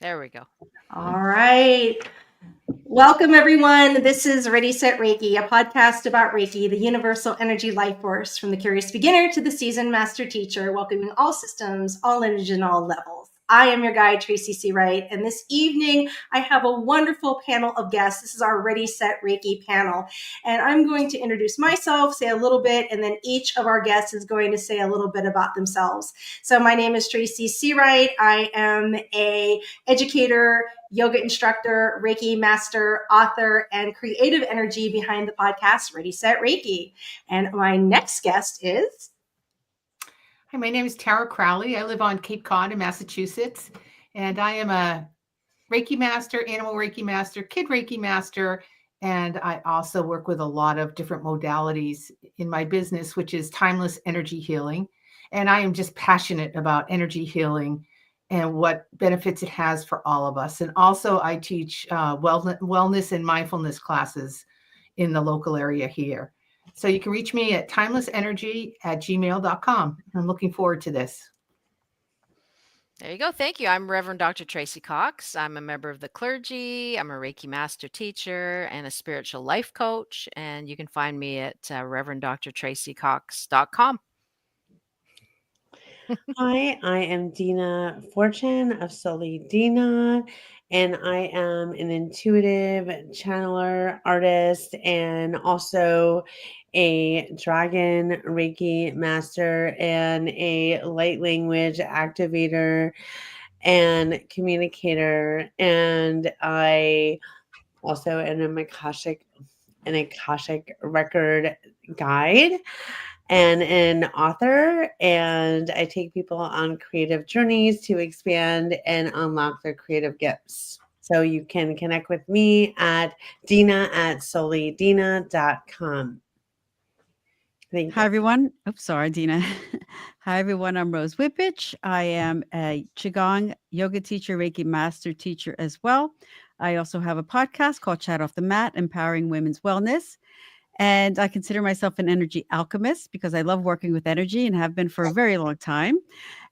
There we go. All right. Welcome, everyone. This is Ready, Set Reiki, a podcast about Reiki, the universal energy life force, from the curious beginner to the seasoned master teacher, welcoming all systems, all energy, and all levels. I am your guide, Tracy C. Wright, and this evening I have a wonderful panel of guests. This is our Ready, Set Reiki panel, and I'm going to introduce myself, say a little bit, and then each of our guests is going to say a little bit about themselves. So my name is Tracy C. Wright. I am a educator, yoga instructor, Reiki master, author, and creative energy behind the podcast Ready, Set Reiki. And my next guest is... Hi, my name is Tara Crowley. I live on Cape Cod in Massachusetts, and I am a Reiki master, animal Reiki master, kid Reiki master, and I also work with a lot of different modalities in my business, which is timeless energy healing. And I am just passionate about energy healing and what benefits it has for all of us. And also I teach wellness and mindfulness classes in the local area here. So you can reach me at timelessenergy@gmail.com. I'm looking forward to this. There you go. Thank you. I'm Reverend Dr. Tracy Cox. I'm a member of the clergy. I'm a Reiki master teacher and a spiritual life coach. And you can find me at reverenddratracycox.com. Hi, I am Dina Fortune of Soli Dina, and I am an intuitive channeler, artist, and also a dragon Reiki master and a light language activator and communicator. And I also am an Akashic record guide and an author, and I take people on creative journeys to expand and unlock their creative gifts. So you can connect with me at dina@solidina.com. Thank you. Hi, everyone. Oops, sorry, Dina. Hi, everyone. I'm Rose Whippich. I am a Qigong yoga teacher, Reiki master teacher as well. I also have a podcast called Chat Off the Mat, Empowering Women's Wellness. And I consider myself an energy alchemist because I love working with energy and have been for a very long time.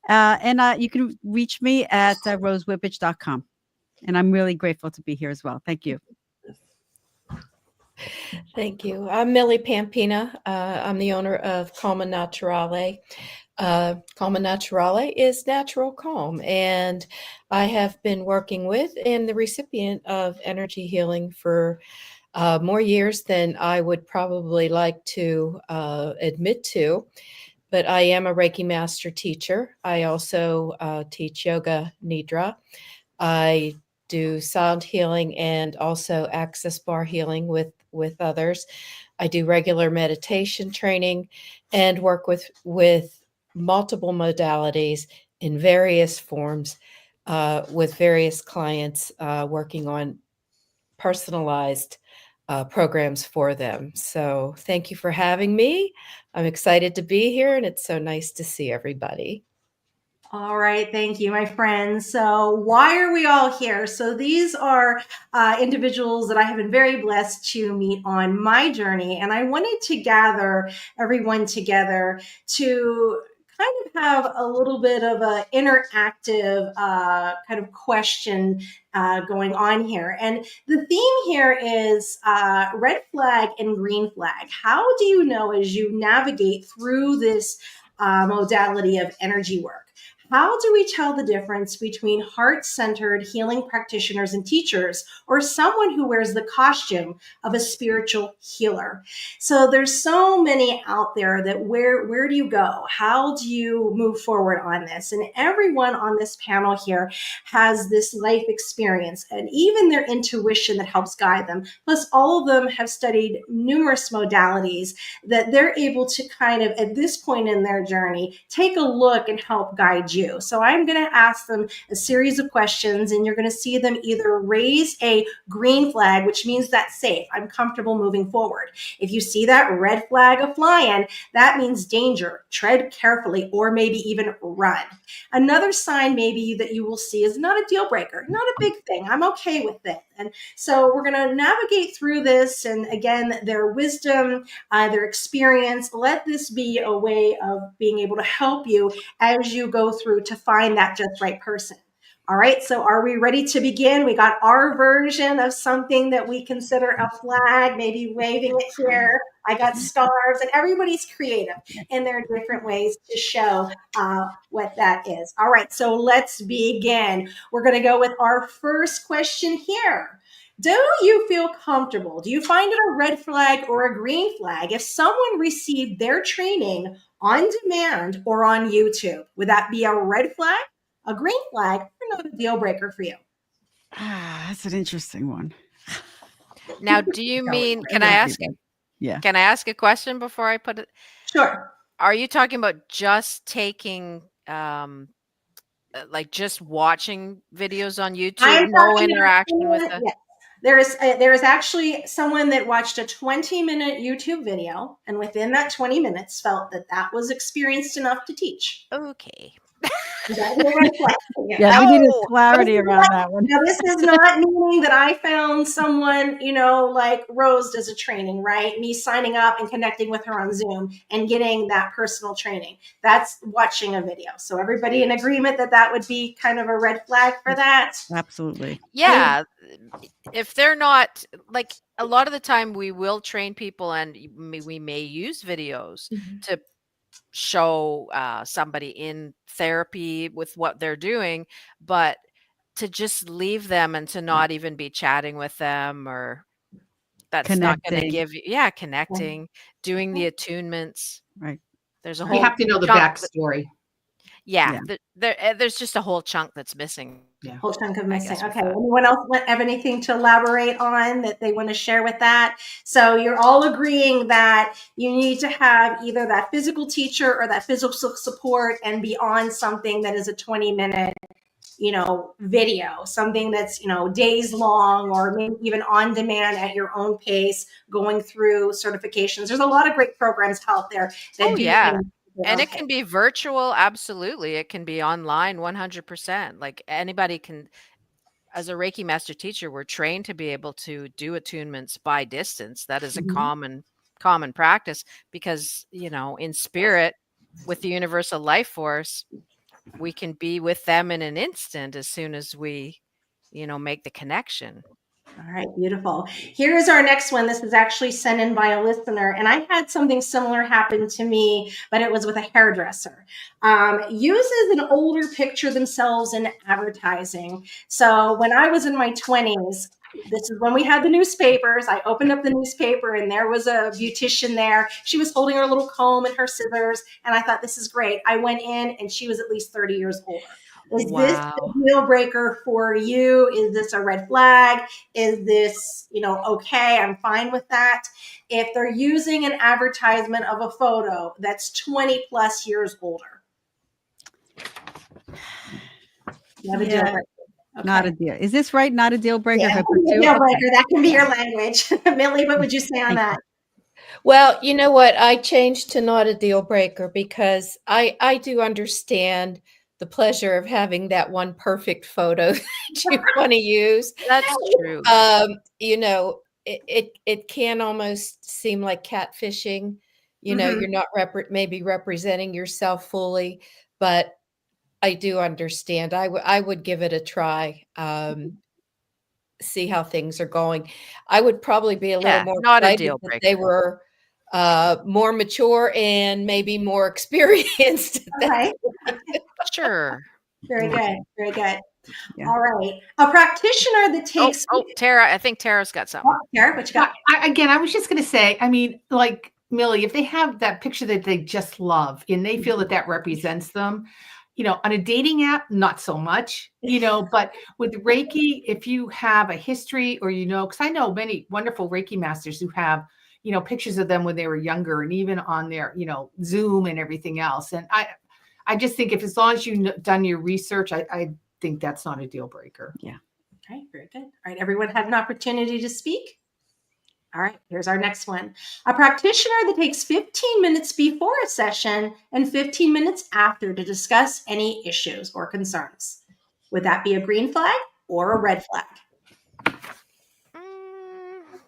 And you can reach me at rosewhippich.com. And I'm really grateful to be here as well. Thank you. Thank you. I'm Millie Pampina. I'm the owner of Calma Naturale. Calma Naturale is natural calm, and I have been working with and the recipient of energy healing for more years than I would probably like to admit to. But I am a Reiki master teacher. I also teach yoga nidra. I do sound healing and also access bar healing with others. I do regular meditation training and work with multiple modalities in various forms with various clients working on personalized programs for them. So thank you for having me. I'm excited to be here, and it's so nice to see everybody. All right, thank you, my friends. So why are we all here? So these are individuals that I have been very blessed to meet on my journey, and I wanted to gather everyone together to kind of have a little bit of an interactive kind of question going on here. And the theme here is red flag and green flag. How do you know as you navigate through this modality of energy work? How do we tell the difference between heart-centered healing practitioners and teachers, or someone who wears the costume of a spiritual healer? So there's so many out there that where do you go? How do you move forward on this? And everyone on this panel here has this life experience and even their intuition that helps guide them. Plus, all of them have studied numerous modalities that they're able to kind of, at this point in their journey, take a look and help guide you. So I'm going to ask them a series of questions, and you're going to see them either raise a green flag, which means that's safe. I'm comfortable moving forward. If you see that red flag a flying, that means danger. Tread carefully, or maybe even run. Another sign maybe that you will see is not a deal breaker, not a big thing. I'm okay with it. And so we're going to navigate through this. And again, their wisdom, their experience, let this be a way of being able to help you as you go through to find that just right person. All right, so are we ready to begin? We got our version of something that we consider a flag, maybe waving it here. I got stars, and everybody's creative in their different ways to show what that is. All right, so let's begin. We're going to go with our first question here. Do you feel comfortable? Do you find it a red flag or a green flag if someone received their training on demand or on YouTube? Would that be a red flag, a green flag, or not a deal breaker for you? That's an interesting one. Now, do you mean, can I ask a question before I put it? Sure. Are you talking about just taking, like just watching videos on YouTube, no interaction with the? Yes. There is actually someone that watched a 20-minute YouTube video, and within that 20 minutes felt that that was experienced enough to teach. Okay. Yeah, we needed clarity around that one. Now, this is not meaning that I found someone, like Rose does a training, right? Me signing up and connecting with her on Zoom and getting that personal training. That's watching a video. So everybody in agreement that that would be kind of a red flag for that? Absolutely. Yeah. If they're not, like, a lot of the time we will train people and we may use videos to show somebody in therapy with what they're doing, but to just leave them and to not even be chatting with them, or that's not going to give you connecting, doing the attunements, right? There's a You whole have to know the backstory. There's just a whole chunk that's missing. Whole chunk of missing. Okay. Anyone else have anything to elaborate on that they want to share with that? So you're all agreeing that you need to have either that physical teacher or that physical support and be on something that is a 20-minute, video, something that's, days long, or maybe even on demand at your own pace, going through certifications. There's a lot of great programs out there that and it can be virtual. Absolutely. It can be online 100%. Like anybody can, as a Reiki master teacher, we're trained to be able to do attunements by distance. That is a common practice because, in spirit with the universal life force, we can be with them in an instant as soon as we, make the connection. All right, beautiful. Here's our next one. This is actually sent in by a listener, and I had something similar happen to me, but it was with a hairdresser. Uses an older picture themselves in advertising. So when I was in my 20s, this is when we had the newspapers. I opened up the newspaper and there was a beautician there. She was holding her little comb and her scissors, and I thought, this is great. I went in and she was at least 30 years older. Is this a deal breaker for you? Is this a red flag? Is this, okay, I'm fine with that? If they're using an advertisement of a photo that's 20 plus years older. Deal breaker. Okay. Not a deal. Is this right? Not a deal breaker. Yeah, deal breaker. That can be your language. Millie, what would you say on that? Well, you know what? I changed to not a deal breaker because I do understand the pleasure of having that one perfect photo that you want to use. That's true. It can almost seem like catfishing. You're not maybe representing yourself fully, but I do understand. I would give it a try. See how things are going. I would probably be a little more not a excited deal that breaker. they were more mature and maybe more experienced. Right. Sure. Very good. Very good. Yeah. All right. A practitioner that takes. Tara. I think Tara's got something. Tara, what you got? I was just going to say, I mean, like Millie, if they have that picture that they just love and they feel that represents them, on a dating app, not so much, but with Reiki, if you have a history or, because I know many wonderful Reiki masters who have, pictures of them when they were younger and even on their, Zoom and everything else. And I just think as long as you've done your research, I think that's not a deal breaker. Yeah. Okay, very good. All right, everyone had an opportunity to speak. All right, here's our next one. A practitioner that takes 15 minutes before a session and 15 minutes after to discuss any issues or concerns. Would that be a green flag or a red flag?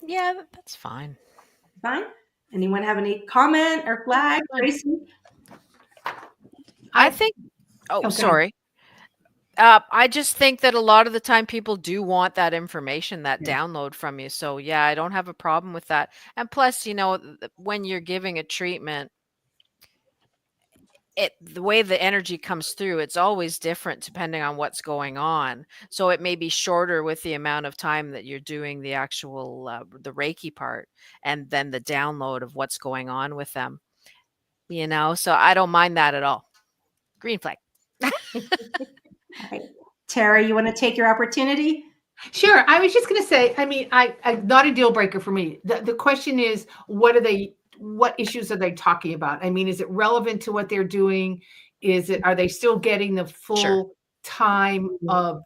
Yeah, that's fine. Fine. Anyone have any comment or flag? Tracy? I think, sorry. I just think that a lot of the time people do want that information, that Yeah. download from you. So yeah, I don't have a problem with that. And plus, when you're giving a treatment, the way the energy comes through, it's always different depending on what's going on. So it may be shorter with the amount of time that you're doing the actual the Reiki part, and then the download of what's going on with them. So I don't mind that at all. Green flag. All right. Tara, you want to take your opportunity? Sure. I was just going to say, I mean, I not a deal breaker for me. The question is, what issues are they talking about? I mean, is it relevant to what they're doing? Are they still getting the full Sure. time of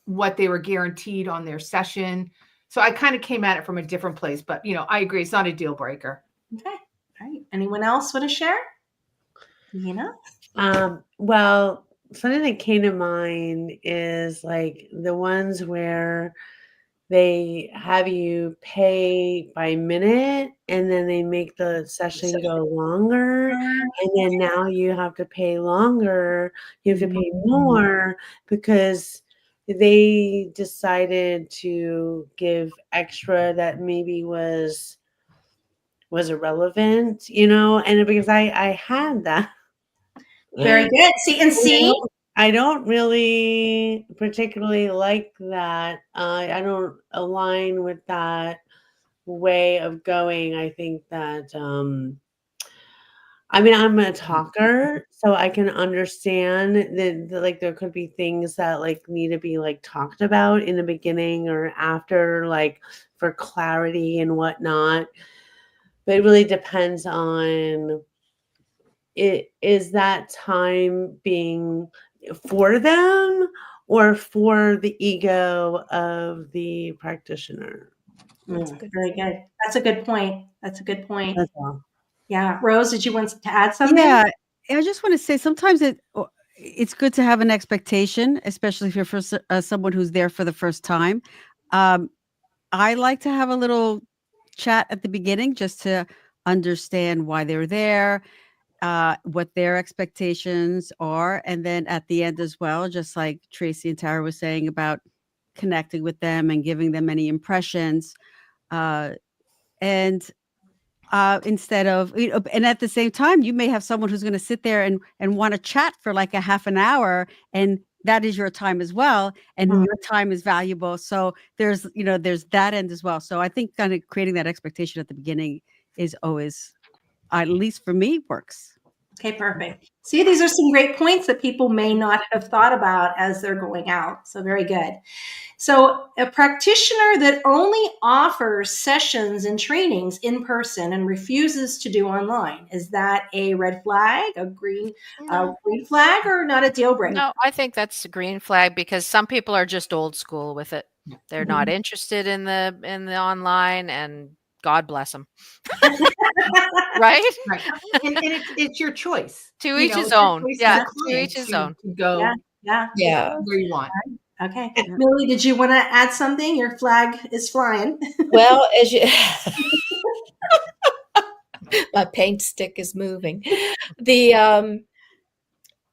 what they were guaranteed on their session? So I kind of came at it from a different place, but I agree. It's not a deal breaker. Okay. All right. Anyone else want to share? Nina? Well, something that came to mind is like the ones where they have you pay by minute and then they make the session go longer, and then now you have to pay longer, you have to pay more because they decided to give extra that maybe was irrelevant, and because I had that. Very good. See, I don't really particularly like that. I don't align with that way of going. I think that, I mean, I'm a talker, so I can understand that like there could be things that like need to be like talked about in the beginning or after, like for clarity and whatnot. But it really depends on is that time being for them or for the ego of the practitioner. very good. That's a good point. That's a good point. That's all. Yeah. Rose, did you want to add something? Yeah, I just want to say sometimes it's good to have an expectation, especially if you're someone who's there for the first time. I like to have a little chat at the beginning just to understand why they're there, what their expectations are, and then at the end as well, just like Tracy and Tara was saying about connecting with them and giving them any impressions, and instead of and at the same time, you may have someone who's going to sit there and want to chat for like a half an hour, and that is your time as well, and your time is valuable. So there's that end as well. So I think kind of creating that expectation at the beginning is always, at least for me, works. Okay, perfect. See, these are some great points that people may not have thought about as they're going out. So very good. So a practitioner that only offers sessions and trainings in person and refuses to do online, is that a red flag, a green flag, or not a deal breaker? No, I think that's a green flag because some people are just old school with it. They're not interested in the online, and God bless them. Right? Right. And it's your choice. To each his own. Yeah, to each his own. To go Yeah. where you want. Okay. Millie, did you want to add something? Your flag is flying. Well, as you my paint stick is moving.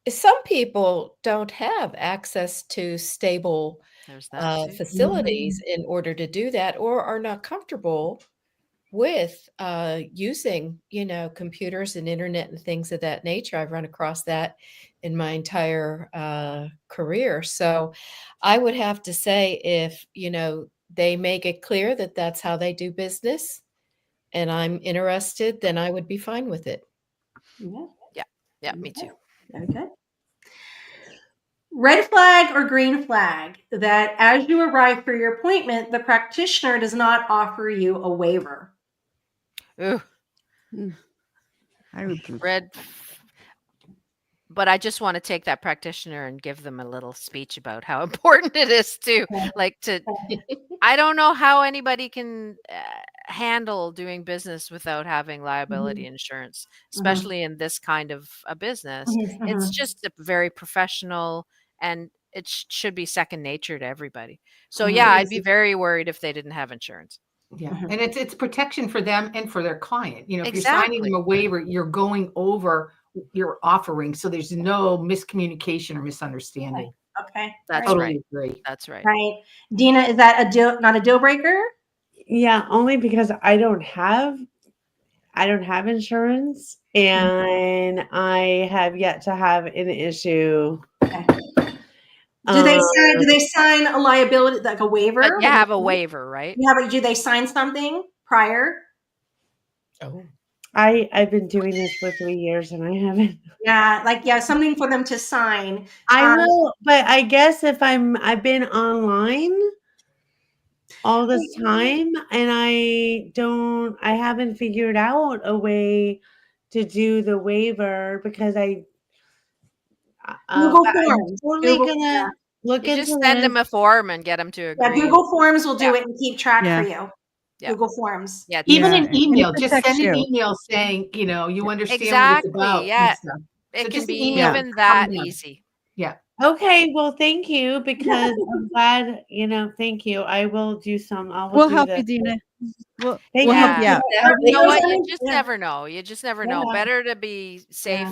Some people don't have access to stable There's that too. facilities in order to do that, or are not comfortable with using, computers and internet and things of that nature. I've run across that in my entire career. So I would have to say if, they make it clear that that's how they do business and I'm interested, then I would be fine with it. Yeah, me too. Very good. Red flag or green flag that as you arrive for your appointment, the practitioner does not offer you a waiver. Ooh, I would red. But I just want to take that practitioner and give them a little speech about how important it is to I don't know how anybody can handle doing business without having liability insurance, especially in this kind of a business. It's just a very professional, and it should be second nature to everybody. So yeah, I'd be very worried if they didn't have insurance. Yeah. And it's protection for them and for their client. If Exactly. you're signing them a waiver, you're going over your offering. So there's no miscommunication or misunderstanding. Okay. That's All right. Totally agree. That's right. right. Dina, is that not a deal breaker? Yeah, only because I don't have insurance, and I have yet to have an issue. Okay. Do they sign a liability, like a waiver? But you have a waiver, right? Do they sign something prior? Oh. I've been doing this for 3 years and I haven't. Yeah, something for them to sign. I know, but I guess if I've been online all this time and I haven't figured out a way to do the waiver because Google but I'm Forms. totally Google, gonna look You into just send this. them a form and get them to yeah, agree. Google Forms will do Yeah. it and keep track Yeah. for you. Yeah. Google Forms. Yeah. Even Yeah, an and it email, just protects send an you. email saying, you understand what it's Exactly. about Yeah. and stuff. It So can just an be email Yeah. even will that come down. easy. Yeah. Okay, well, thank you because I'm glad, thank you. I will do We'll do help this. you, Dina. Thank We'll you. help you Yeah. out. You know what? You Yeah. just never know. You just never know. Yeah. Better to be safe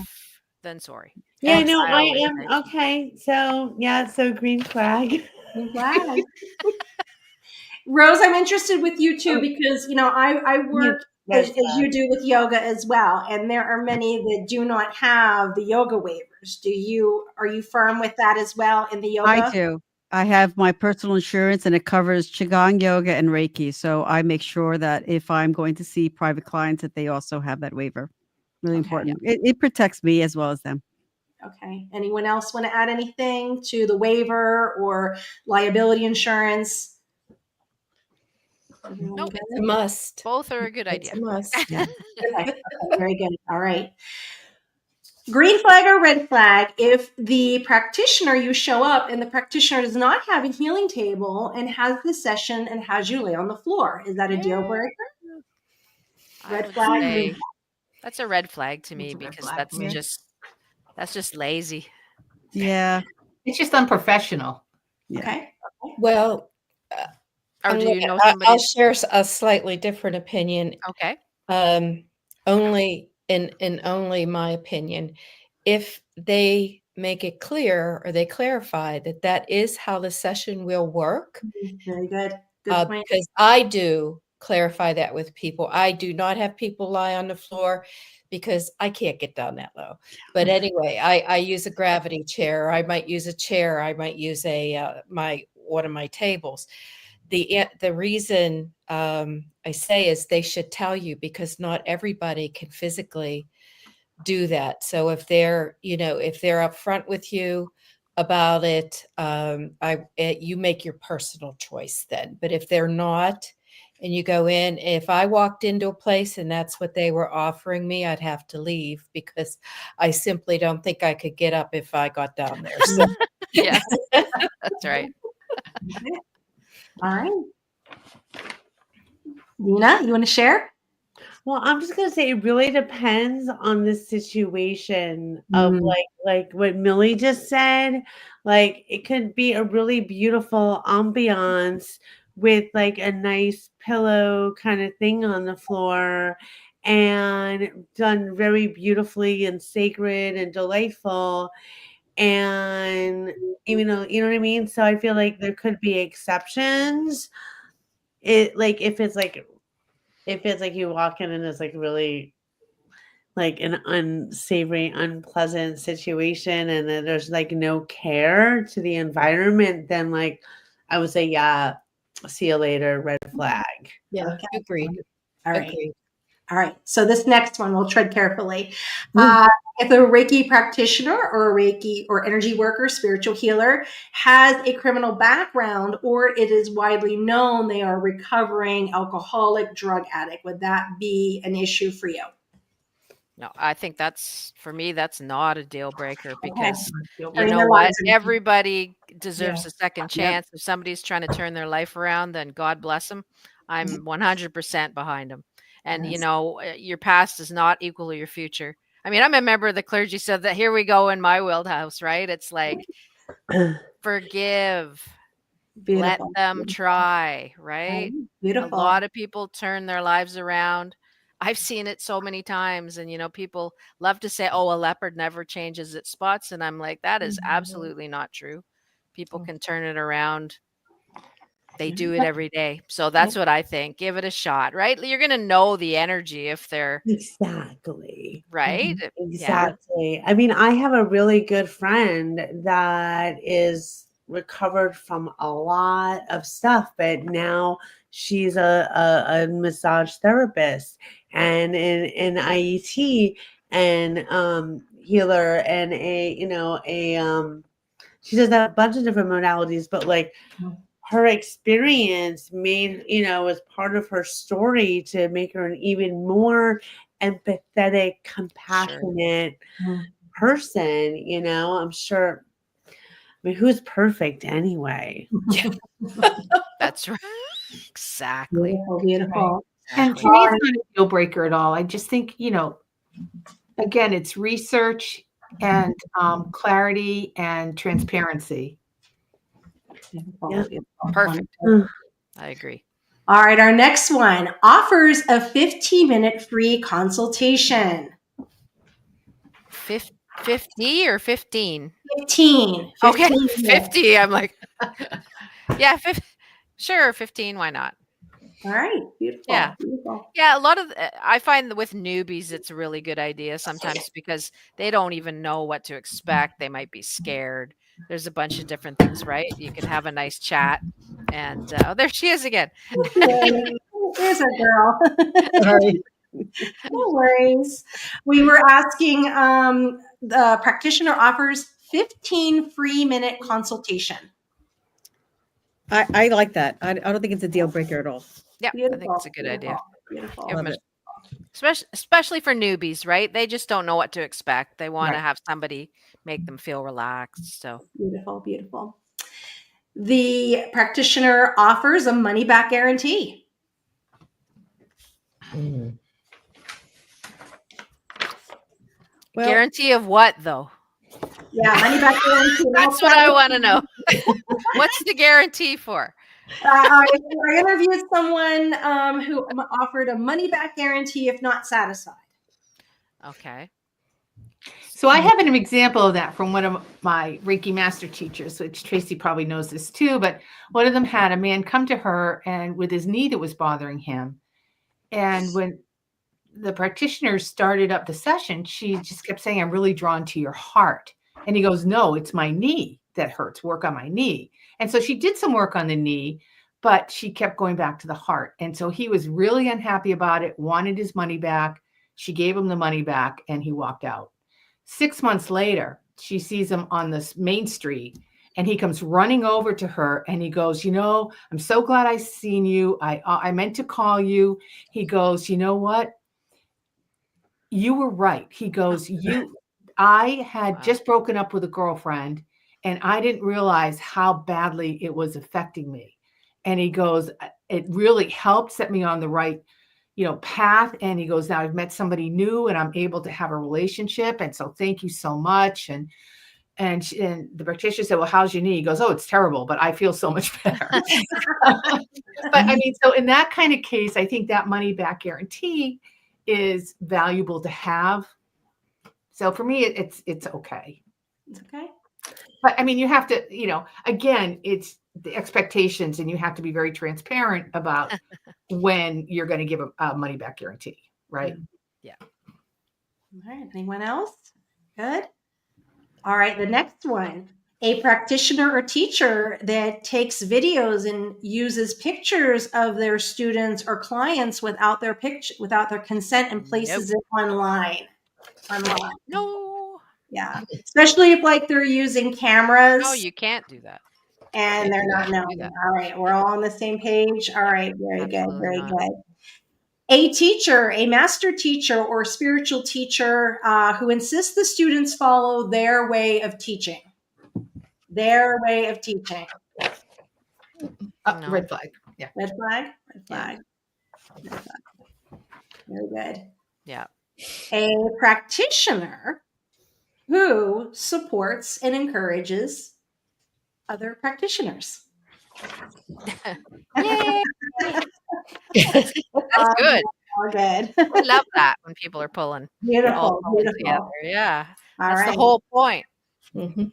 than sorry. Yeah, Excellent. no, I I always am say. okay. So yeah, so green flag. I'm glad. Rose, I'm interested with you too Oh, because I yeah, work red as flag. you do with yoga as well, and there are many that do not have the yoga waivers. Are you firm with that as well in the I yoga? do. I have my personal insurance and it covers Qigong, yoga, and Reiki. So I make sure that if I'm going to see private clients, that they also have that waiver. Really Okay. important. It protects me as well as them. Okay. Anyone else want to add anything to the waiver or liability insurance? Everyone Nope. good? It's a must. Both are a good It's idea. a must. Yeah. Okay. Very good. All right. Green flag or red flag if the practitioner you show up and the practitioner does not have a healing table and has the session and has you lay on the floor. Is that a deal Yeah. breaker? I Red would flag? say that's a red flag to me It's a red because flag that's for me. just lazy. Yeah. It's just unprofessional. Yeah. Okay. Well, Or do you know I'll somebody? share a slightly different opinion. Okay. Only in only my opinion, if they make it clear or they clarify that that is how the session will work, Very good. Good point. because I do clarify that with people. I do not have people lie on the floor because I can't get down that low. But anyway, I use a gravity chair. I might use a chair. I might use one of my tables. The reason I say is they should tell you because not everybody can physically do that. So if they're upfront with you about it, you make your personal choice then. But if they're not, and you go in, if I walked into a place and that's what they were offering me, I'd have to leave because I simply don't think I could get up if I got down there. So Yes, that's right. Okay. All right. Dina, you want to share? Well, I'm just gonna say it really depends on the situation of Mm. like what Millie just said. Like it could be a really beautiful ambiance with like a nice pillow kind of thing on the floor and done very beautifully and sacred and delightful. And even though you know what I mean? So I feel like there could be exceptions. It like if it's like you walk in and it's like really like an unsavory, unpleasant situation and then there's like no care to the environment, then like I would say, yeah, see you later, red flag. yeah, Okay. agreed. All right. Agreed. All right. So this next one, we'll tread carefully. If a Reiki practitioner or a Reiki or energy worker, spiritual healer has a criminal background, or it is widely known they are a recovering alcoholic, drug addict, would that be an issue for you? No, I think for me, that's not a deal breaker Okay. because you Turning know their what? lives around. Everybody deserves Yeah. a second Yep. chance. If somebody's trying to turn their life around, then God bless them. I'm 100% behind them. And Yes. your past does not equal your future. I mean, I'm a member of the clergy, so that here we go in my wheelhouse, right? It's like forgive, let Beautiful. them try, Right. right? A Beautiful. lot of people turn their lives around. I've seen it so many times, and people love to say, "Oh, a leopard never changes its spots," and I'm like, that is absolutely not true. people can turn it around. They do it every day. So that's what I think. Give it a shot, right? You're going to know the energy if they're Exactly. right. Yeah. Exactly. I mean, I have a really good friend that is recovered from a lot of stuff, but now she's a massage therapist and in IET and healer and she does a bunch of different modalities, but like her experience made, was part of her story to make her an even more empathetic, compassionate person, I'm sure. I mean, who's perfect anyway? That's right. Exactly. Beautiful, beautiful. And to me, it's not a deal breaker at all. I just think, again, it's research and clarity and transparency. Beautiful, Yeah. beautiful. Perfect. Wonderful. I agree. All right, our next one offers a 15-minute free consultation. 50 or 15? 15. Okay, 15 minutes. 50. I'm like, yeah, sure, 15. Why not? All right, beautiful. Yeah. Beautiful. Yeah, a lot of I find that with newbies, it's a really good idea sometimes because they don't even know what to expect. They might be scared. There's a bunch of different things, right? You can have a nice chat, and oh, there she is again. There's our girl. Sorry. No worries. We were asking the practitioner offers 15 free minute consultation. I like that. I don't think it's a deal breaker at all. Yeah, I think it's a good idea. Beautiful. Give 'em Love especially for newbies, right? They just don't know what to expect. They want to Right. have somebody make them feel relaxed. So Beautiful, beautiful. The practitioner offers a money back guarantee. Well, guarantee of what though? Yeah, money back guarantee. That's what I want to know. What's the guarantee for? I interviewed someone who offered a money back guarantee if not satisfied. Okay. So I have an example of that from one of my Reiki master teachers, which Tracy probably knows this too, but one of them had a man come to her and with his knee that was bothering him. And when the practitioner started up the session, she just kept saying, I'm really drawn to your heart. And he goes, no, it's my knee that hurts. Work on my knee. And so she did some work on the knee, but she kept going back to the heart. And so he was really unhappy about it, wanted his money back. She gave him the money back and he walked out. 6 months later, she sees him on this main street and he comes running over to her and he goes, I'm so glad I seen you. I meant to call you. He goes, you know what? You were right. He goes, I had just broken up with a girlfriend and I didn't realize how badly it was affecting me. And he goes, it really helped set me on the right, path. And he goes, now I've met somebody new and I'm able to have a relationship. And so thank you so much. And the practitioner said, well, how's your knee? He goes, oh, it's terrible, but I feel so much better. But I mean, so in that kind of case, I think that money back guarantee is valuable to have. So for me, it's okay. It's okay. But I mean, you have to, again, it's the expectations and you have to be very transparent about when you're going to give a money back guarantee, right? Yeah. All right. Anyone else? Good. All right. The next one, a practitioner or teacher that takes videos and uses pictures of their students or clients without their consent and places it online. No. Yeah. Especially if they're using cameras. No, you can't do that. And they're not knowing. All right. We're all on the same page. All right. Very good. Very good. A teacher, a master teacher or spiritual teacher who insists the students follow their way of teaching. Their way of teaching. No. Red flag. Yeah. Red flag? Red flag. Red flag. Very good. Yeah. A practitioner who supports and encourages other practitioners. Yay. That's good. All good. I love that when people are pulling. Beautiful. All pulling Beautiful. together. Yeah. All That's right. the whole point. Mm-hmm.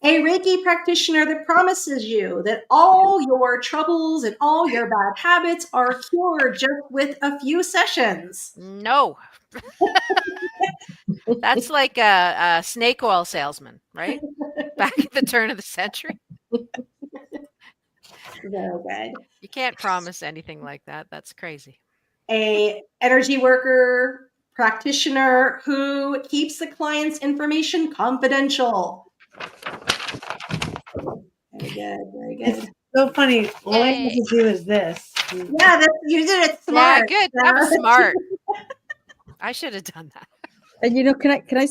A Reiki practitioner that promises you that all your troubles and all your bad habits are cured just with a few sessions. No, that's like a snake oil salesman, right? Back at the turn of the century. Very good. You can't promise anything like that. That's crazy. A energy worker practitioner who keeps the client's information confidential. Very good, very good. It's so funny. All I have Yay. to do is this. Yeah, you did it smart. Yeah, good. That was smart. I should have done that. And can I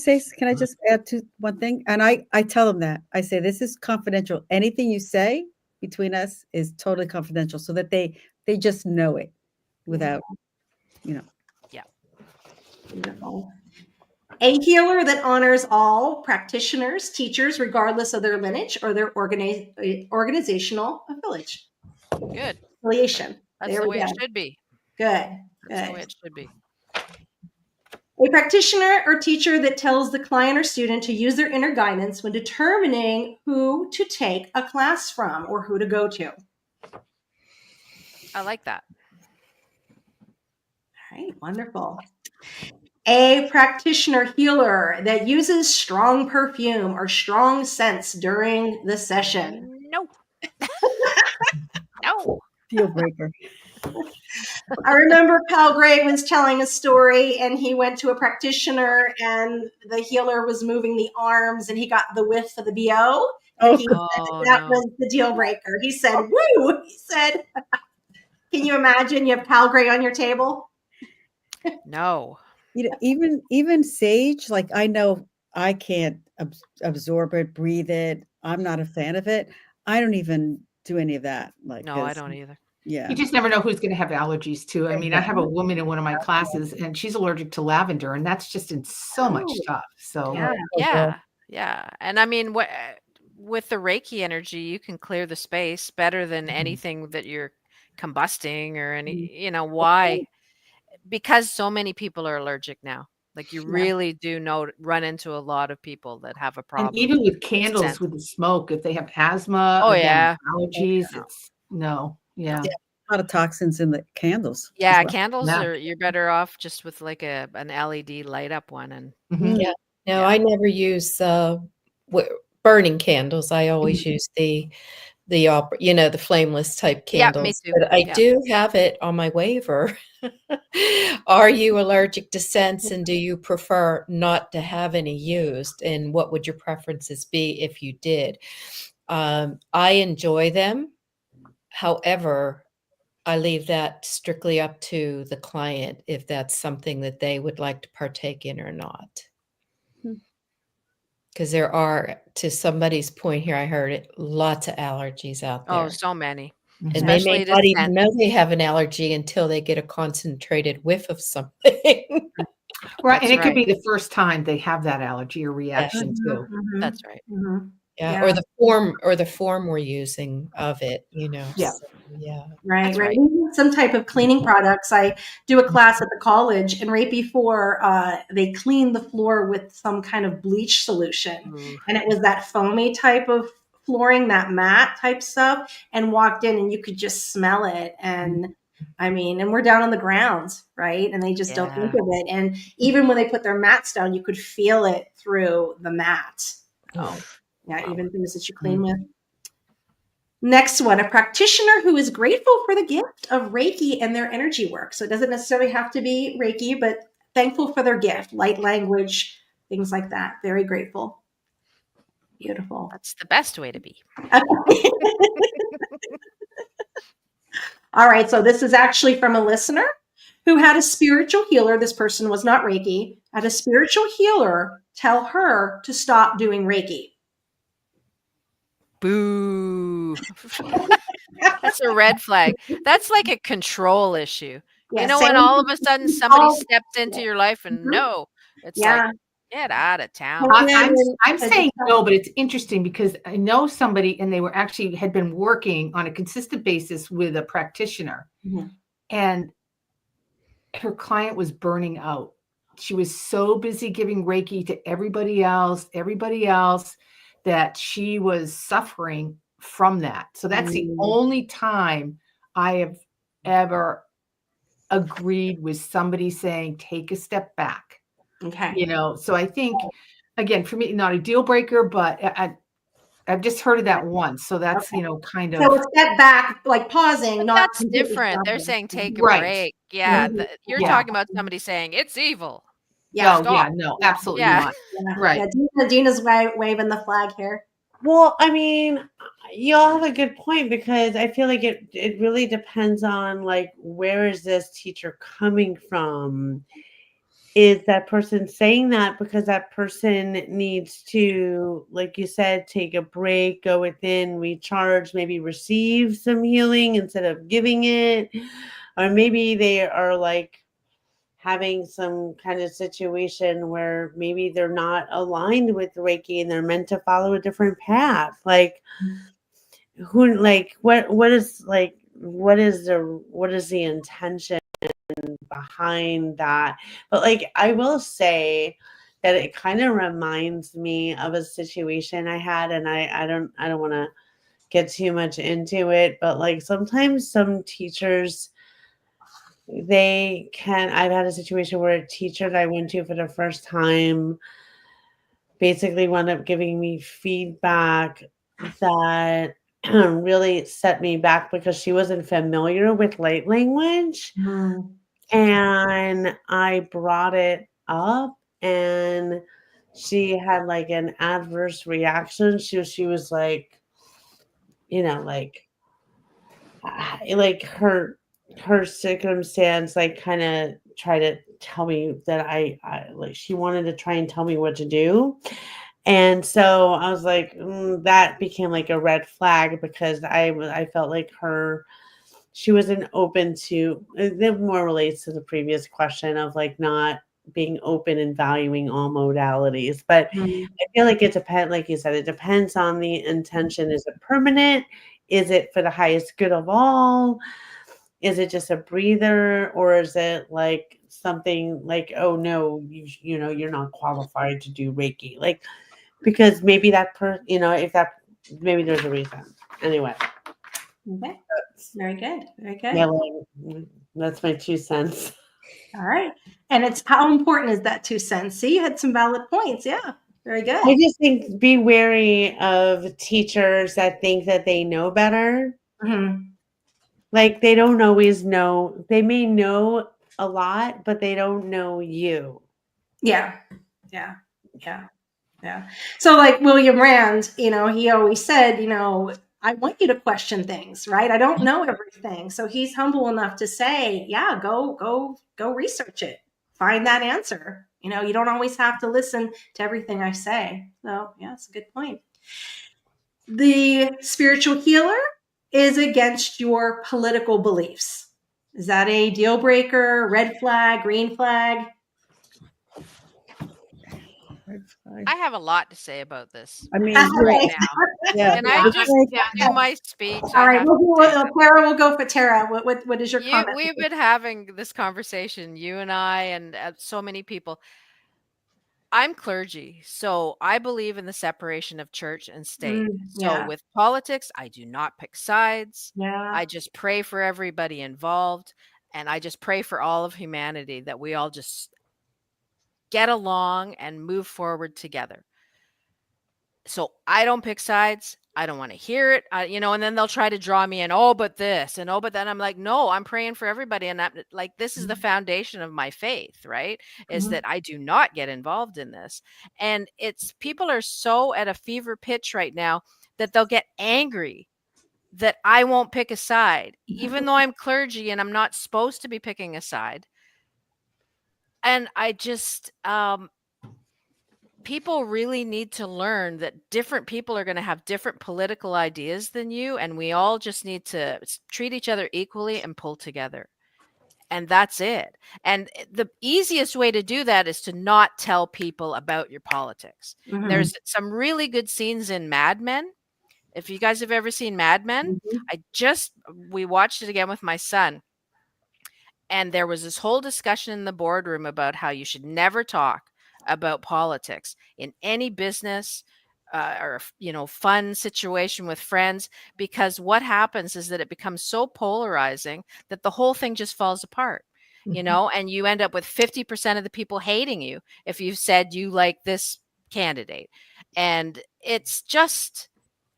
just add to one thing? And I tell them that. I say this is confidential. Anything you say between us is totally confidential, so that they just know it without, Yeah. Beautiful. A healer that honors all practitioners, teachers, regardless of their lineage or their organizational Good. affiliation. That's There the we way go. it should be. Good. That's the Good. way it should be. A practitioner or teacher that tells the client or student to use their inner guidance when determining who to take a class from or who to go to. I like that. All right, wonderful. A practitioner healer that uses strong perfume or strong scents during the session. No. No. deal breaker. I remember Pal Gray was telling a story, and he went to a practitioner, and the healer was moving the arms, and he got the whiff of the BO. And he said that was the deal breaker. He said, "Woo!" He said, "Can you imagine? You have Pal Gray on your table." No. Even sage, like I know I can't absorb it, breathe it. I'm not a fan of it. I don't even do any of that. Like, No, I don't either. Yeah. You just never know who's going to have allergies too. I mean, I have a woman in one of my classes and she's allergic to lavender, and that's just in so much stuff. So Yeah. And I mean, with the Reiki energy, you can clear the space better than anything that you're combusting or any, why? Because so many people are allergic now. Like you really do run into a lot of people that have a problem. And even with candles, with the smoke, if they have asthma, allergies, it's no. Yeah. A lot of toxins in the candles. Yeah, candles you're better off just with like an LED light up one. And Yeah. No, I never use burning candles. I always use the flameless type candles. Me too. But I do have it on my waiver. Are you allergic to scents, and do you prefer not to have any used? And what would your preferences be if you did? I enjoy them. However, I leave that strictly up to the client if that's something that they would like to partake in or not. Because there are, to somebody's point here, I heard it, lots of allergies out there. Oh, so many. And they may not even know they have an allergy until they get a concentrated whiff of something. Right. And it could be the first time they have that allergy or reaction too. That's right. Yeah. Or the form we're using of it, Yeah. So, yeah. Right. We need some type of cleaning products. I do a class at the college, and right before they cleaned the floor with some kind of bleach solution. And it was that foamy type of flooring, that matte type stuff, and walked in and you could just smell it. And I mean, and we're down on the ground, right? And they just don't think of it. And even when they put their mats down, you could feel it through the mat. Yeah, even things that you clean with. Next one, a practitioner who is grateful for the gift of Reiki and their energy work. So it doesn't necessarily have to be Reiki, but thankful for their gift, light language, things like that. Very grateful. Beautiful. That's the best way to be. All right. So this is actually from a listener who had a spiritual healer. This person was not Reiki. Had a spiritual healer tell her to stop doing Reiki. Boo. That's a red flag. That's like a control issue. Yeah, when all of a sudden somebody steps into your life and it's like, get out of town. I'm saying no, but it's interesting because I know somebody and they were actually had been working on a consistent basis with a practitioner and her client was burning out. She was so busy giving Reiki to everybody else, that she was suffering from that. So that's the Mm. only time I have ever agreed with somebody saying, take a step back. Okay. You know, so I think, again, for me, not a deal breaker, but I've just heard of that once. So that's, Okay. you know, kind So of a step back, like pausing, But not that's completely different. They're stopping. saying take a right. break. Yeah, Mhm. you're Yeah. talking about somebody saying it's evil. Yeah. Oh, yeah, Stop. no, Yeah. absolutely Yeah. not. Yeah. Right. Yeah. Dina's waving the flag here. Well, I mean, y'all have a good point because I feel like it really depends on like where is this teacher coming from? Is that person saying that because that person needs to, like you said, take a break, go within, recharge, maybe receive some healing instead of giving it? Or maybe they are like having some kind of situation where maybe they're not aligned with Reiki and they're meant to follow a different path. Like who like what is like what is the intention behind that? But like I will say that it kind of reminds me of a situation I had, and I don't want to get too much into it, but like sometimes some teachers, I've had a situation where a teacher that I went to for the first time basically wound up giving me feedback that really set me back because she wasn't familiar with light language. Mm. And I brought it up, and she had like an adverse reaction. She was like, you know, like her circumstance like kind of tried to tell me that I like she wanted to try and tell me what to do. And so I was like, that became like a red flag because I felt like she wasn't open to it. More relates to the previous question of like not being open and valuing all modalities. But Mm. I feel like it depends, like you said, it depends on the intention. Is it permanent? Is it for the highest good of all? Is it just a breather, or is it like something like, oh no, you know, you're not qualified to do Reiki? Like, because maybe if that, maybe there's a reason. Anyway, Okay. Very good. Very good. yeah, well, that's my 2 cents. All right. And it's how important is that 2 cents? See, you had some valid points. Yeah. Very good. I just think be wary of teachers that think that they know better. Mhm. Like they don't always know. They may know a lot, but they don't know you. Yeah. Yeah. Yeah. Yeah. So like William Rand, he always said, I want you to question things, right? I don't know everything. So he's humble enough to say, yeah, go research it. Find that answer. You don't always have to listen to everything I say. So yeah, it's a good point. The spiritual healer is against your political beliefs. Is that a deal breaker, red flag, green flag? I have a lot to say about this I mean, right Okay. now. yeah. Can I It's just like, do my speech? All I right, have to say something. Tara, we'll go for Tara. What is your comment? We've been having this conversation, you and I, and so many people. I'm clergy, so I believe in the separation of church and state. So Yeah, with politics, I do not pick sides. yeah. I just pray for everybody involved, and I just pray for all of humanity that we all just get along and move forward together. So I don't pick sides. I don't want to hear it. And then they'll try to draw me in. Oh, but this and oh, but then I'm like, no, I'm praying for everybody. And I'm like, this is the foundation of my faith, right? Is Mhm. that I do not get involved in this. And people are so at a fever pitch right now that they'll get angry that I won't pick a side, even though I'm clergy and I'm not supposed to be picking a side. And I just, people really need to learn that different people are going to have different political ideas than you, and we all just need to treat each other equally and pull together. And that's it. And the easiest way to do that is to not tell people about your politics. Mhm. There's some really good scenes in Mad Men. If you guys have ever seen Mad Men, we watched it again with my son. And there was this whole discussion in the boardroom about how you should never talk about politics in any business, or fun situation with friends, because what happens is that it becomes so polarizing that the whole thing just falls apart, and you end up with 50% of the people hating you if you've said you like this candidate, and it's just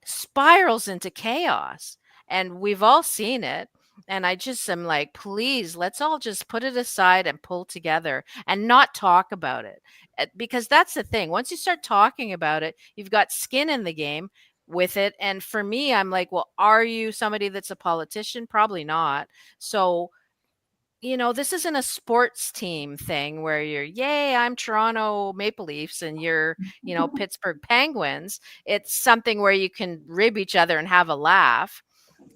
spirals into chaos, and we've all seen it. And I just am like, please, let's all just put it aside and pull together and not talk about it. Because that's the thing. Once you start talking about it, you've got skin in the game with it. And for me, I'm like, well, are you somebody that's a politician? Probably not. So, this isn't a sports team thing where you're, yay, I'm Toronto Maple Leafs and you're, Pittsburgh Penguins. It's something where you can rib each other and have a laugh.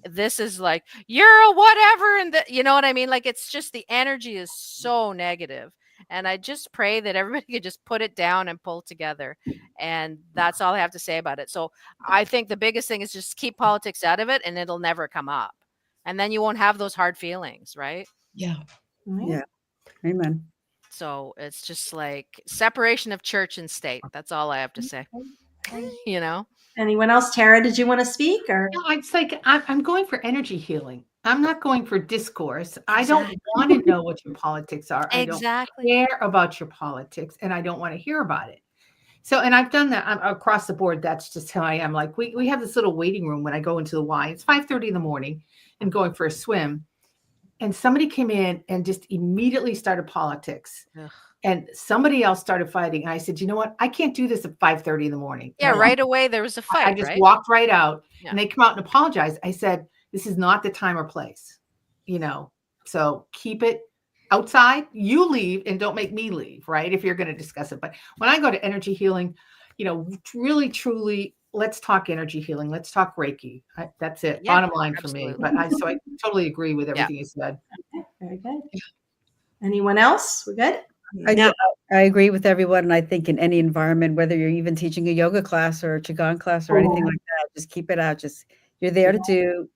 This is like, you're a whatever. And you know what I mean? Like, it's just the energy is so negative. And I just pray that everybody could just put it down and pull together. And that's all I have to say about it. So I think the biggest thing is just keep politics out of it and it'll never come up. And then you won't have those hard feelings, right? Yeah. Yeah. Amen. So it's just like separation of church and state. That's all I have to say. Anyone else? Tara, did you want to speak? Or No, it's like I'm going for energy healing. I'm not going for discourse. I don't want to know what your politics are. Exactly. I don't care about your politics, and I don't want to hear about it. So, and I've done that across the board. That's just how I am. Like we have this little waiting room when I go into the Y. It's 5:30 in the morning and going for a swim. And somebody came in and just immediately started politics. Ugh. And somebody else started fighting. And I said, you know what? I can't do this at 5:30 in the morning. Yeah, right away there was a fight. I just right? walked right out. Yeah. And they come out and apologize. I said, this is not the time or place. So keep it outside. You leave and don't make me leave, right? If you're going to discuss it. But when I go to energy healing, really, truly, let's talk energy healing. Let's talk Reiki. That's it. Yeah, Bottom line for absolutely. me. But I totally agree with everything you said. okay, very good. Anyone else? We're good. I agree with everyone. And I think in any environment, whether you're even teaching a yoga class or a Qigong class or anything like that, just keep it out. You're there to do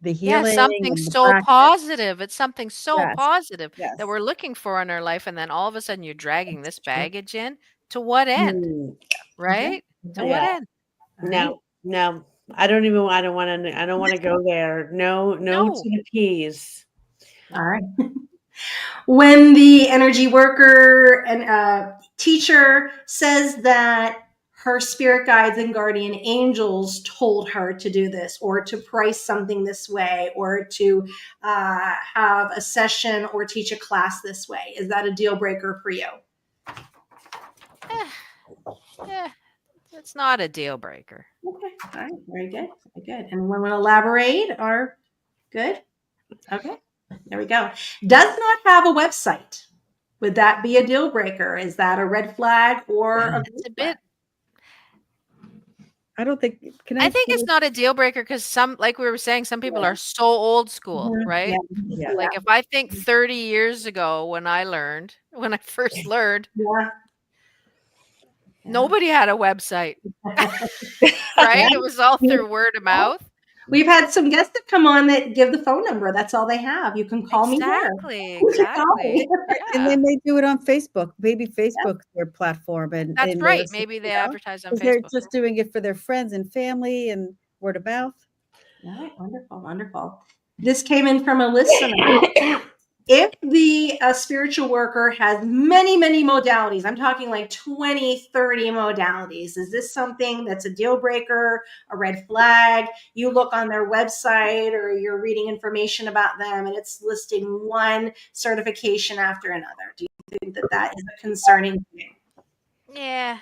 the healing. Yeah, something and the so practice. positive. It's something so Yes, positive yes. that we're looking for in our life. And then all of a sudden you're dragging this baggage in. To what end? Right? To what end? No. I don't want to go there. No to the P's. All right. When the energy worker and teacher says that her spirit guides and guardian angels told her to do this, or to price something this way, or to have a session or teach a class this way, is that a deal breaker for you? It's not a deal breaker. Okay. All right. Very good. Very good. Anyone want to elaborate? Or good? Okay. There we go. Does not have a website. Would that be a deal breaker? Is that a red flag or a It's a bit. I don't think. I think it's not a deal breaker because like we were saying, some people are so old school, right? Yeah. Like if I think 30 years ago when I first learned, nobody had a website, right? It was all through word of mouth. We've had some guests that come on that give the phone number. That's all they have. You can call me here. Exactly. And then they do it on Facebook. Maybe Facebook's their platform. And That's right. Maybe they advertise on Facebook. They're just doing it for their friends and family and word of mouth. All right. Wonderful. Wonderful. This came in from a listener. If the spiritual worker has many, many modalities, I'm talking like 20, 30 modalities, is this something that's a deal breaker, a red flag? You look on their website or you're reading information about them and it's listing one certification after another. Do you think that that is a concerning thing? Yeah.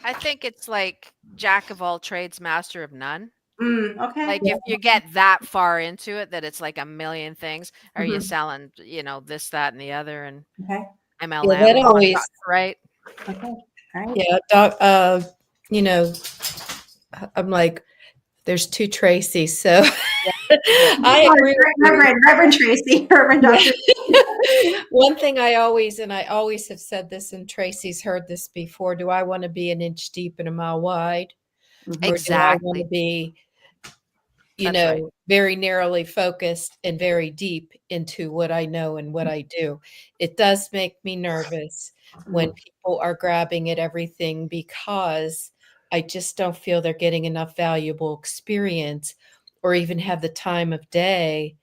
I think it's like jack of all trades, master of none. Okay. Like if you get that far into it, that it's like a million things. Are you selling, this, that, and the other, and MLM, that always, right? Okay. All right. Yeah, I'm like, there's two Tracys, so I agree. Reverend Tracy, Reverend Dr. One thing I always have said this, and Tracy's heard this before: do I want to be an inch deep and a mile wide? Exactly. Or do I want to be, very narrowly focused and very deep into what I know and what I do? It does make me nervous when people are grabbing at everything, because I just don't feel they're getting enough valuable experience or even have the time of day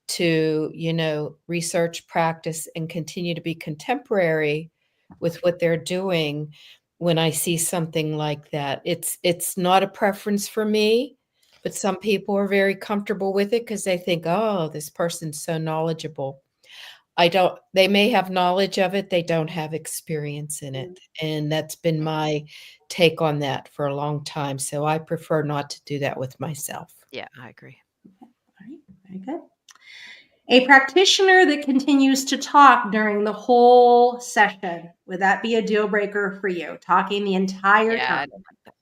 to, research, practice, and continue to be contemporary with what they're doing when I see something like that. It's not a preference for me, but some people are very comfortable with it because they think, oh, this person's so knowledgeable. They may have knowledge of it, they don't have experience in it. And that's been my take on that for a long time. So I prefer not to do that with myself. Yeah, I agree. All right, very good. A practitioner that continues to talk during the whole session, would that be a deal breaker for you? Talking the entire Yeah, I time? don't like that.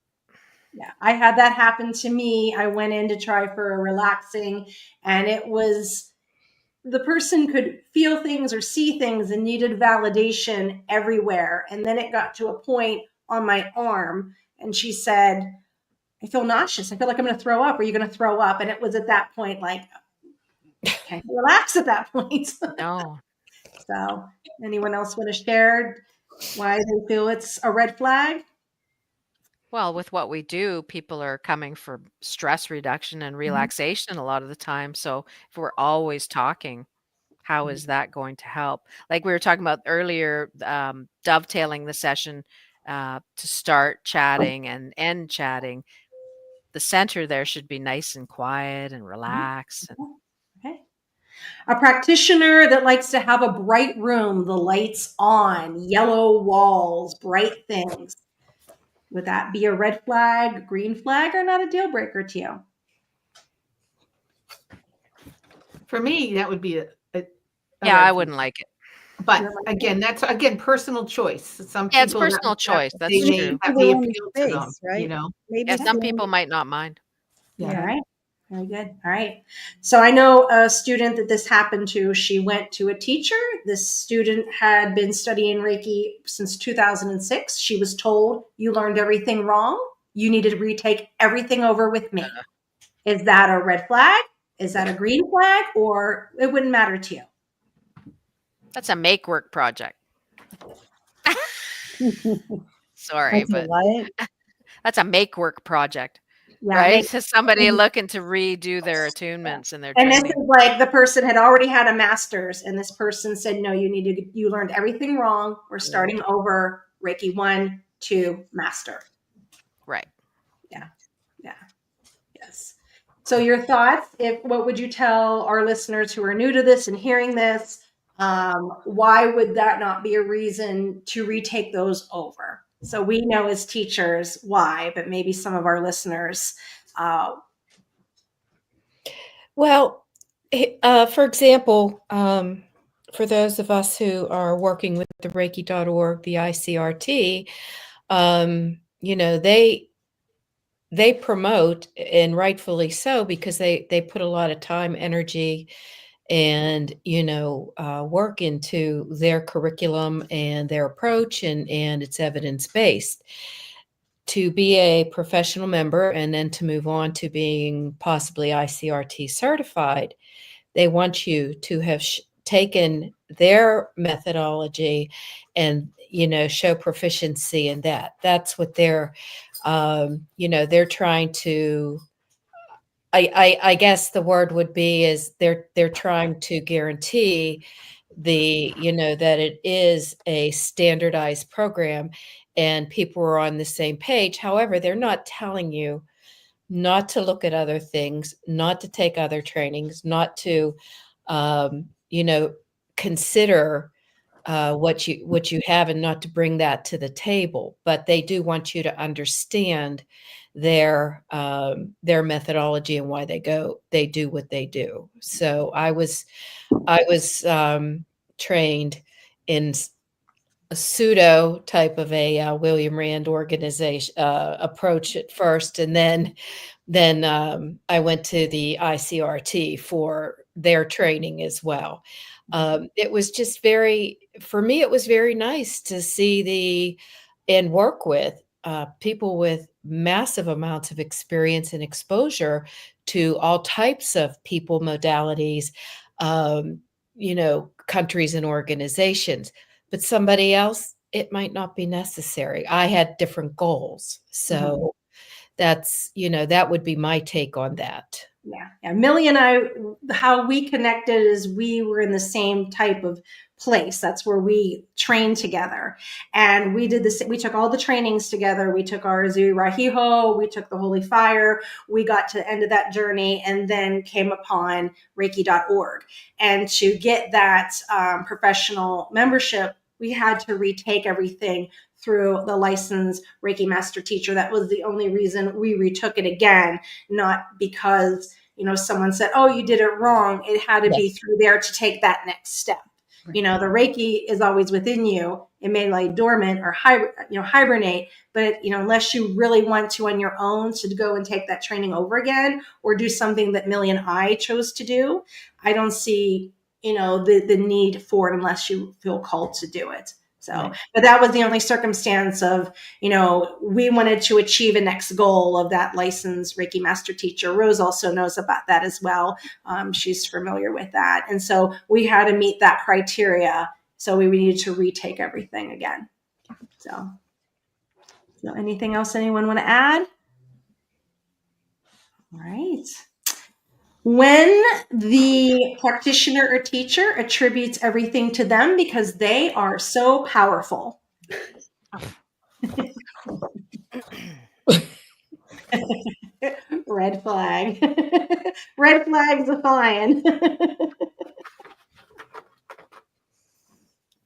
Yeah, I had that happen to me. I went in to try for a relaxing, and it was the person could feel things or see things and needed validation everywhere. And then it got to a point on my arm, and she said, I feel nauseous. I feel like I'm going to throw up. Are you going to throw up? And it was at that point, like, okay, relax at that point. No. So, anyone else want to share why they feel it's a red flag? Well, with what we do, people are coming for stress reduction and relaxation a lot of the time. So if we're always talking, how is that going to help? Like we were talking about earlier, dovetailing the session to start chatting and end chatting. The center there should be nice and quiet and relaxed. Okay. A practitioner that likes to have a bright room, the lights on, yellow walls, bright things. Would that be a red flag, green flag, or not a deal breaker to you? For me, that would be a Yeah, red I flag. wouldn't like it. But again, that's personal choice. Some Yeah, it's people personal choice. That's they may, true. that Their may own appeal to them, space, right? Maybe Yeah, some seeing- people might not mind. Yeah. All right. Very good. All right. So I know a student that this happened to. She went to a teacher. This student had been studying Reiki since 2006. She was told, you learned everything wrong. You need to retake everything over with me. Is that a red flag? Is that a green flag? Or it wouldn't matter to you? That's a make work project. Sorry, That's a but what? that's a make work project, Yeah. right? So somebody looking to redo their attunements and their And this training. is like the person had already had a master's, and this person said, no, you learned everything wrong. We're starting over Reiki 1, 2, master. Right. Yes. So your thoughts, what would you tell our listeners who are new to this and hearing this? Why would that not be a reason to retake those over? So we know as teachers why, but maybe some of our listeners. Well, for example, for those of us who are working with the Reiki.org, the ICRT, they promote, and rightfully so, because they put a lot of time, energy, and work into their curriculum and their approach, and it's evidence-based. To be a professional member and then to move on to being possibly ICRT certified, they want you to have taken their methodology and show proficiency in that. That's what they're they're trying to. I guess the word would be is they're trying to guarantee that it is a standardized program and people are on the same page. However, they're not telling you not to look at other things, not to take other trainings, not to consider what you have, and not to bring that to the table. But they do want you to understand their methodology and why they do what they do. So I was trained in a pseudo type of a William Rand organization approach at first, and then I went to the ICRT for their training as well. It was just for me, it was very nice to see and work with people with massive amounts of experience and exposure to all types of people, modalities, countries and organizations. But somebody else it might not be necessary. I had different goals. So that's, that would be my take on that. Yeah. Millie and I, how we connected is we were in the same type of place. That's where we trained together. And we did this, we took all the trainings together. We took our Zui Rahiho, we took the Holy Fire, we got to the end of that journey and then came upon Reiki.org. And to get that professional membership, we had to retake everything through the licensed Reiki master teacher. That was the only reason we retook it again, not because, someone said, oh, you did it wrong. It had to be through there to take that next step. The Reiki is always within you. It may lie dormant or hibernate, but unless you really want to on your own to go and take that training over again or do something that Millie and I chose to do, I don't see, the need for it unless you feel called to do it. So, but that was the only circumstance of, we wanted to achieve a next goal of that licensed Reiki master teacher. Rose also knows about that as well. She's familiar with that. And so we had to meet that criteria. So we needed to retake everything again. So anything else anyone want to add? All right. When the practitioner or teacher attributes everything to them because they are so powerful. Red flag. Red flags are flying.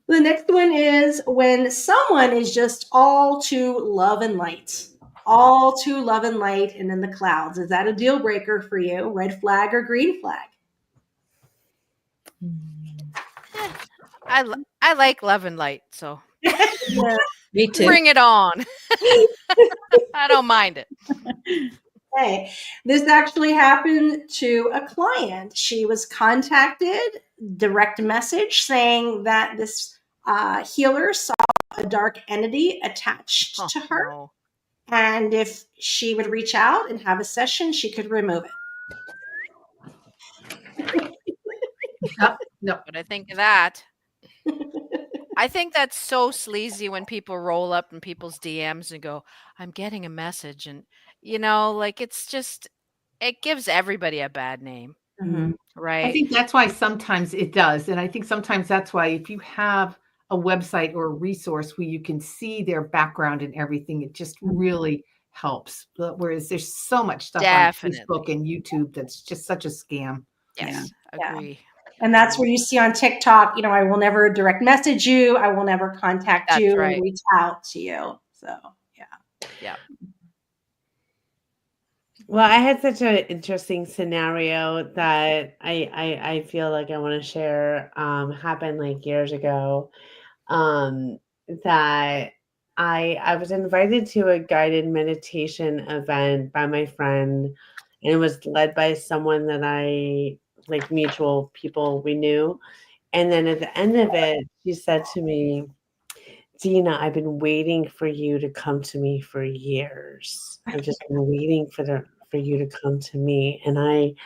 The next one is when someone is just all too love and light. All too love and light and in the clouds. Is that a deal breaker for you? Red flag or green flag? I like love and light, so Me too. bring it on. I don't mind it. Okay. This actually happened to a client. She was contacted, direct message saying that this healer saw a dark entity attached to her. No. And if she would reach out and have a session, she could remove it. No. But I think of that. I think that's so sleazy when people roll up in people's DMs and go, I'm getting a message. And, it's just, it gives everybody a bad name. Mm-hmm. Right. I think that's why sometimes it does. And I think sometimes that's why if you have a website or a resource where you can see their background and everything, it just really helps. Whereas there's so much stuff on Facebook and YouTube that's just such a scam. Yes, agree. And that's where you see on TikTok, I will never direct message you. I will never contact you and reach out to you. So, yeah. Well, I had such an interesting scenario that I feel like I want to share. Happened like years ago. That I was invited to a guided meditation event by my friend, and it was led by someone that I like mutual people we knew. And then at the end of it, she said to me, Dina, I've been waiting for you to come to me for years. I've just been waiting for you to come to me. And like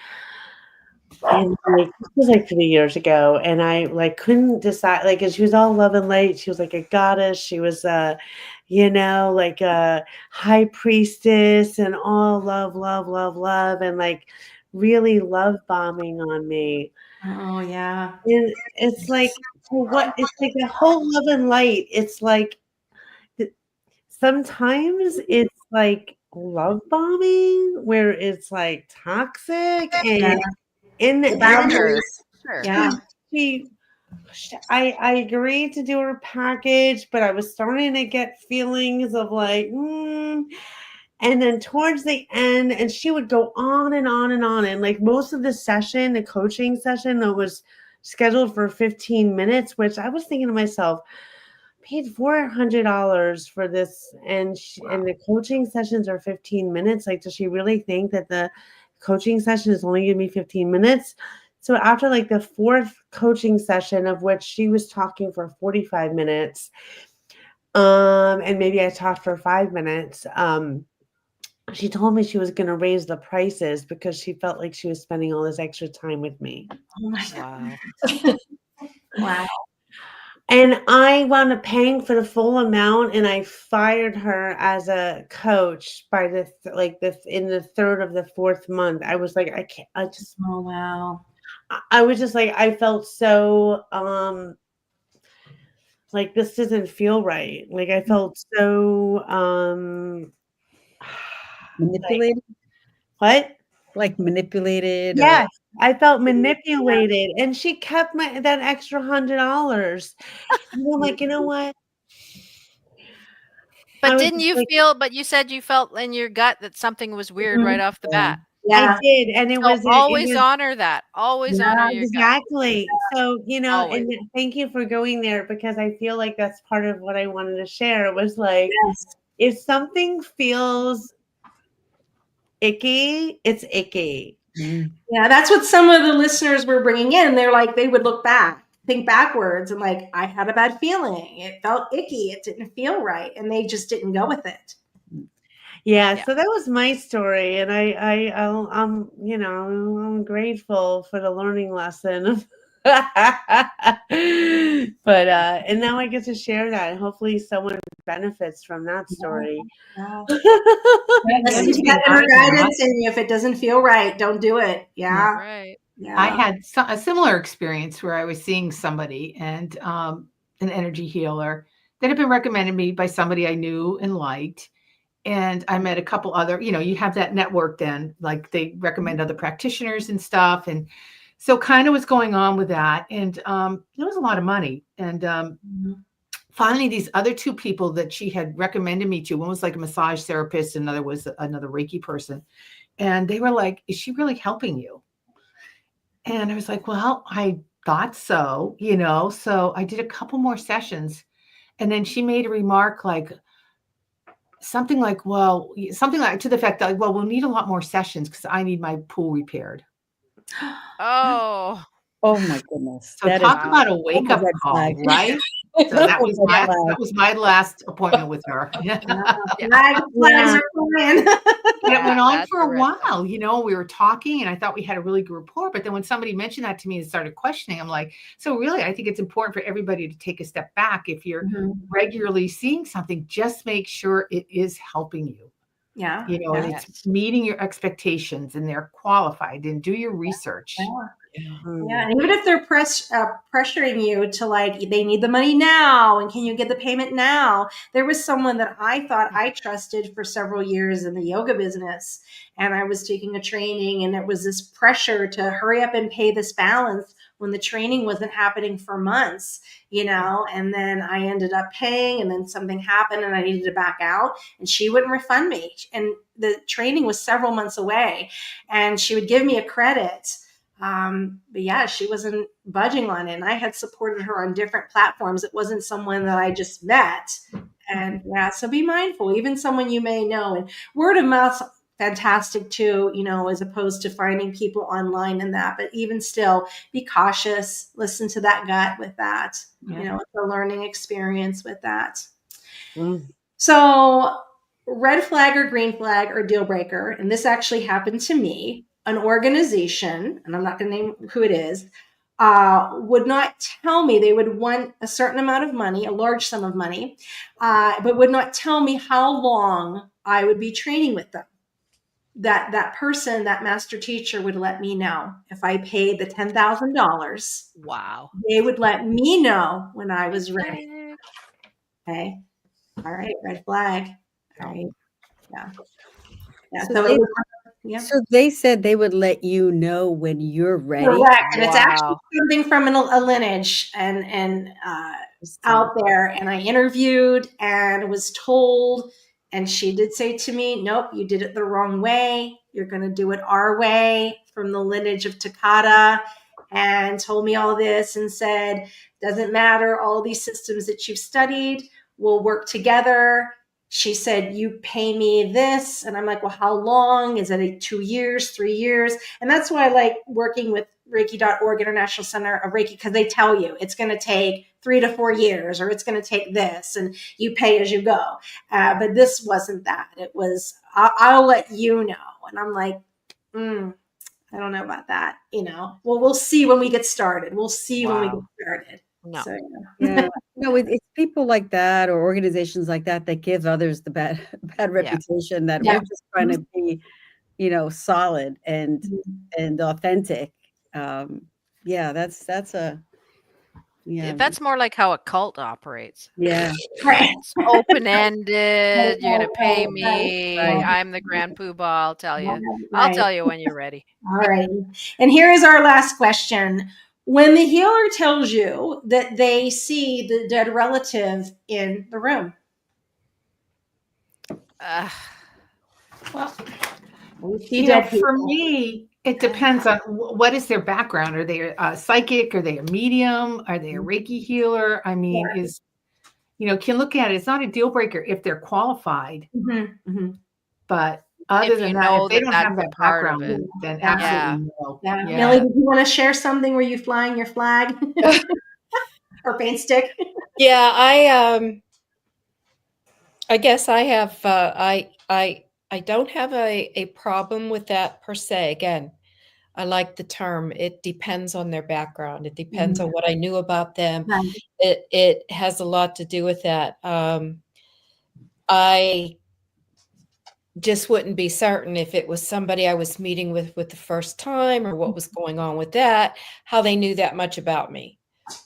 this was like 3 years ago, and I like couldn't decide. Like, and she was all love and light. She was like a goddess. She was like a high priestess, and all love, love, love, love, and like really love bombing on me. Oh yeah. And it's like, what? It's like a whole love and light. It's like sometimes it's like love bombing where it's like toxic and in the boundaries. Sure. I agreed to do her package, but I was starting to get feelings of like, and then towards the end, and she would go on and on and on. And like most of the coaching session that was scheduled for 15 minutes, which I was thinking to myself, paid $400 for this, and the coaching sessions are 15 minutes. Like, does she really think that the coaching session is only going to be 15 minutes? So after like the fourth coaching session, of which she was talking for 45 minutes, and maybe I talked for 5 minutes, she told me she was going to raise the prices because she felt like she was spending all this extra time with me. Oh my Wow. God. Wow. And I wound up paying for the full amount, and I fired her as a coach by in the third of the fourth month. I was like, I can't. Oh, wow. I was just like, I felt so like this doesn't feel right. Like I felt so like Manipulated, what? like manipulated, or Yes, I felt manipulated, and she kept that extra $100. And I'm like, you know what? I But was didn't just you like, feel but you said you felt in your gut that something was weird right Mhm. off the yeah. bat. I Yeah. did, and So it always was honor that. Always honor your gut. exactly. So, Always. and thank you for going there because I feel like that's part of what I wanted to share. It was like, Yes. if something feels icky, it's icky. Mm. Yeah, that's what some of the listeners were bringing in. They're like, they would look back, think backwards, and like, I had a bad feeling. It felt icky. It didn't feel right, and they just didn't go with it. Yeah, Yeah. so that was my story, and I'm grateful for the learning lesson. But and now I get to share that, and hopefully someone benefits from that story. Yeah. The Listen other to thing that I inner got, guidance in you. If it doesn't feel right, don't do it. Yeah. Right. I Yeah. had a similar experience where I was seeing somebody and an energy healer that had been recommended me by somebody I knew and liked. And I met a couple other, you have that network then, like they recommend other practitioners and stuff. And so kind of what's going on with that. And it was a lot of money. And Mhm. finally, these other two people that she had recommended me to, one was like a massage therapist, another was another Reiki person. And they were like, is she really helping you? And I was like, well, I thought so, so I did a couple more sessions. And then she made a remark like something like, well, something like to the effect that, well, we'll need a lot more sessions because I need my pool repaired. Oh, Oh my goodness, So that is talk wow. about a that's a wake-up red call, flag. right? So That's that a was red my flag. that was my last appointment with her. Yeah. Flags Yeah. are flying. And it went on That's for a a red flag. while, we were talking and I thought we had a really good rapport. But then when somebody mentioned that to me and started questioning, I'm like, so really, I think it's important for everybody to take a step back. If you're Mhm. regularly seeing something, just make sure it is helping you, Yeah. and it's Yes. meeting your expectations and they're qualified and do your research. Yeah. Yeah, Mm. and even if they're pressuring you to like, they need the money now, and can you get the payment now? There was someone that I thought I trusted for several years in the yoga business, and I was taking a training, and it was this pressure to hurry up and pay this balance when the training wasn't happening for months, And then I ended up paying, and then something happened, and I needed to back out, and she wouldn't refund me, and the training was several months away, and she would give me a credit. But yeah, she wasn't budging on it. And I had supported her on different platforms. It wasn't someone that I just met. And yeah, so be mindful, even someone you may know. And word of mouth, fantastic too, as opposed to finding people online and that. But even still, be cautious, listen to that gut with that, Yeah. it's a learning experience with that. Mm. So, red flag or green flag or deal breaker, and this actually happened to me. An organization, and I'm not going to name who it is, would not tell me they would want a certain amount of money, a large sum of money, but would not tell me how long I would be training with them. That person, that master teacher, would let me know if I paid the $10,000. Wow. They would let me know when I Red was ready. flag. Okay. All right. Red flag. All No. right. Yeah. Yeah. So So it they was, yeah. so they said they would let you know when you're ready. Correct. And it's actually Wow. something from a lineage and Interesting. out there. And I interviewed and was told, and she did say to me, nope, you did it the wrong way. You're going to do it our way, from the lineage of Takata, and told me all this and said, doesn't matter. All these systems that you've studied will work together. She said, you pay me this. And I'm like, well, how long? Is it 2 years, 3 years? And that's why I like working with Reiki.org, International Center of Reiki, because they tell you it's going to take 3 to 4 years, or it's going to take this, and you pay as you go. But this wasn't that. It was, I'll let you know. And I'm like, I don't know about that. Well, we'll see when we get started. We'll see when we get Wow. started. No. So Yeah. No, it's people like that or organizations like that that give others the bad bad reputation that Yeah. we're just trying to be, solid and authentic. Yeah, that's a yeah, That's more like how a cult operates. yeah, Right. It's open-ended. You're gonna pay Right. me. right. I'm the grand poobah. I'll tell you. I'll Right. tell you when you're ready. All right. And here is our last question. When the healer tells you that they see the dead relative in the room, Uh, Well, we see dead for people. me, it depends on what is their background. Are they a psychic? Are they a medium? Are they a Reiki healer? I mean, can look at it. It's not a deal breaker if they're qualified, but other if you than that, if know they that don't have that's a that part of background, it. then Yeah. Yeah. absolutely no. Yeah. Yeah. Millie, did you want to share something? Were you flying your flag or paint stick? Yeah, I guess I have I don't have a problem with that per se. Again, I like the term. It depends on their background. It depends on what I knew about them. Right. It has a lot to do with that. I just wouldn't be certain if it was somebody I was meeting with the first time or what was going on with that, how they knew that much about me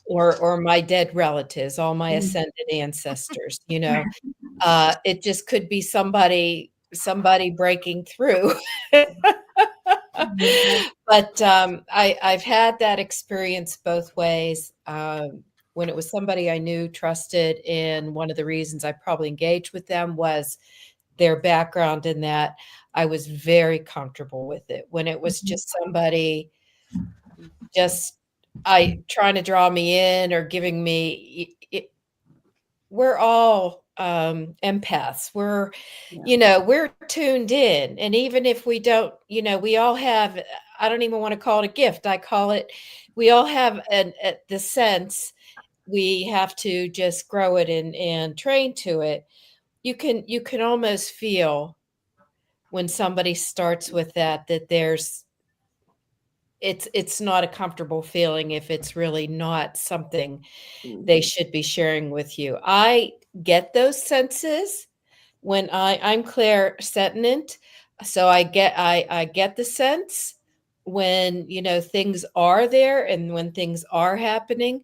or my dead relatives, all my ascended ancestors, it just could be somebody breaking through. But I've had that experience both ways. When it was somebody I knew, trusted, and one of the reasons I probably engaged with them was their background in that I was very comfortable with it. When it was just somebody just trying to draw me in or giving me we're all empaths. We're tuned in. And even if we don't, we all have, I don't even want to call it a gift. I call it, we all have the sense. We have to just grow it and train to it. You can almost feel when somebody starts with that it's not a comfortable feeling if it's really not something they should be sharing with you. I get those senses when I'm clairsentient, so I get the sense when things are there and when things are happening.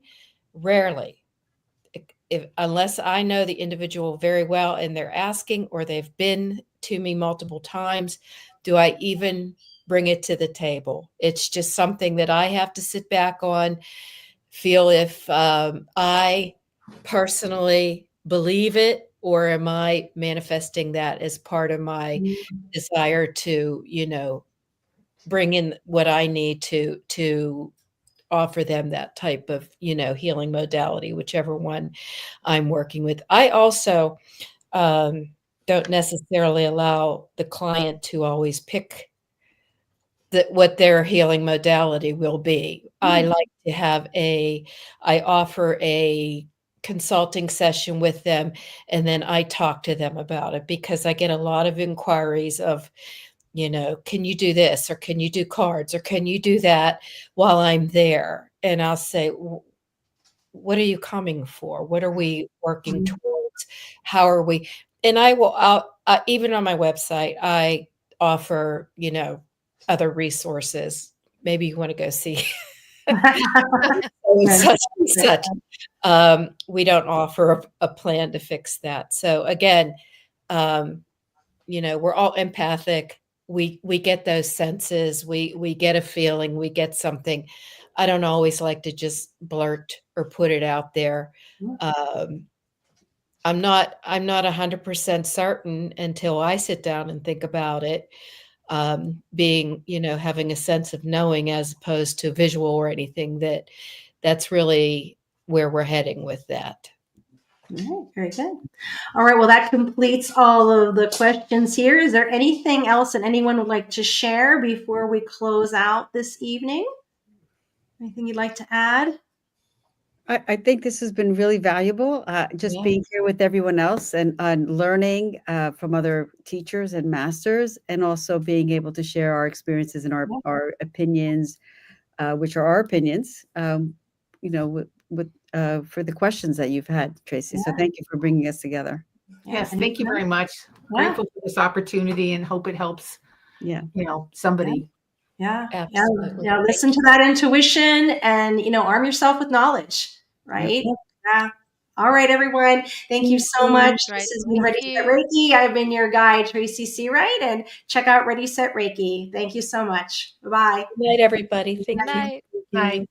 Rarely, if unless I know the individual very well and they're asking or they've been to me multiple times, do I even bring it to the table. It's just something that I have to sit back on, feel if I personally believe it or am I manifesting that as part of my desire to, bring in what I need to offer them that type of, healing modality, whichever one I'm working with. I also don't necessarily allow the client to always pick what their healing modality will be. I like to I offer a consulting session with them, and then I talk to them about it because I get a lot of inquiries of, can you do this or can you do cards or can you do that while I'm there? And I'll say, what are you coming for? What are we working towards? How are we? And even on my website, I offer, other resources. Maybe you want to go see such and such. We don't offer a plan to fix that. So again, we're all empathic. We get those senses. We get a feeling. We get something. I don't always like to just blurt or put it out there. I'm not 100% certain until I sit down and think about it. Being, having a sense of knowing as opposed to visual or anything that's really where we're heading with that. All right, very good. All right, well, that completes all of the questions here. Is there anything else that anyone would like to share before we close out this evening? Anything you'd like to add? I think this has been really valuable, just Yeah. being here with everyone else and learning from other teachers and masters, and also being able to share our experiences and our opinions, which are our opinions, with for the questions that you've had, Tracy. So thank you for bringing us together. Yes, thank you very much. Yeah. Grateful for this opportunity and hope it helps, Yeah. somebody. Yeah. Absolutely. Yeah. Listen to that intuition and, arm yourself with knowledge, right? Yep. Yeah. All right, everyone. Thank you so much. Right. This has been Thank Ready Set you. Reiki. I've been your guide, Tracy Seawright, and check out Ready Set Reiki. Thank you so much. Bye-bye. Good night, everybody. Thank Good you. night. Thank you. Bye.